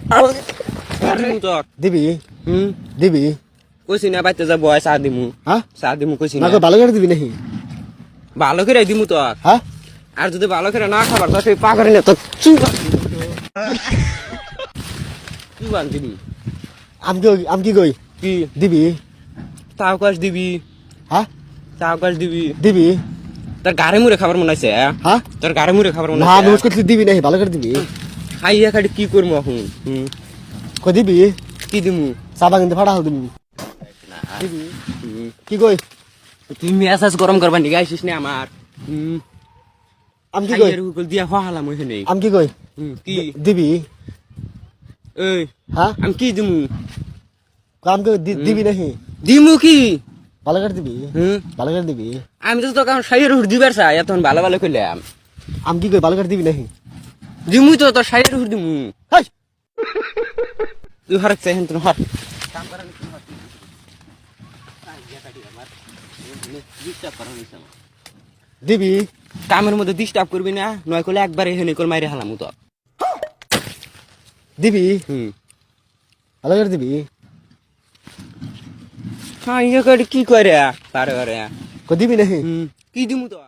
দিমু তো দিবি হুম দিবি কইছি না বাইতে যা বয় চা দিমু হ্যাঁ চা দিমু কইছি না না ভালো করে দিবি নাকি ভালো করে দিমু তো হ্যাঁ আর যদি ভালো করে না খাবার তো সেই পাগড়ি না তো চুবা চুবান দিবি আমি কি কই কি দিবি তাও কাজ দিবি হ্যাঁ তাও কাজ দিবি দিবি তোর গাড়ি মুড়ে খাবার মনে আছে হ্যাঁ তোর গাড়ি মুড়ে খাবার মনে না আছে নোট করতে দিবি নাকি ভালো করে দিবি খাইয়া খাটি কি করবো এখন কই দিবি কি দিমু চা বাগান ফাটা হল দিবি দিবি কি কই তুই মেসাজ গরম করবা নিগা আইসিস না আমার আমি কি কই খাইয়ার হুকুল দিয়া হহালাম ওইখানে আমি কি কই কি দিবি এই হ্যাঁ আমি কি দিমু আমি কি দিবি নাকি দিমু কি ভালো করে দিবি হুম ভালো করে দিবি আমি তো তোকে সাইয়ের হুর দিবার চাই এখন ভালো ভালো করলাম আমি কি কই ভালো করে দিবি নাকি দিমু তো তোর সাইয়ের হুর দিমু হাই তুই হরক চাই তোর হর দিবি কামের মধ্যে ডিস্টার্ব করবি না নয় করলে একবার এখানে কল মাইরে হালামু তো দিবি হুম ভালো করে দিবি হ্যাঁ ইয়ে করে কি করে পারে করে কই দিবি নাকি কি দিমু তো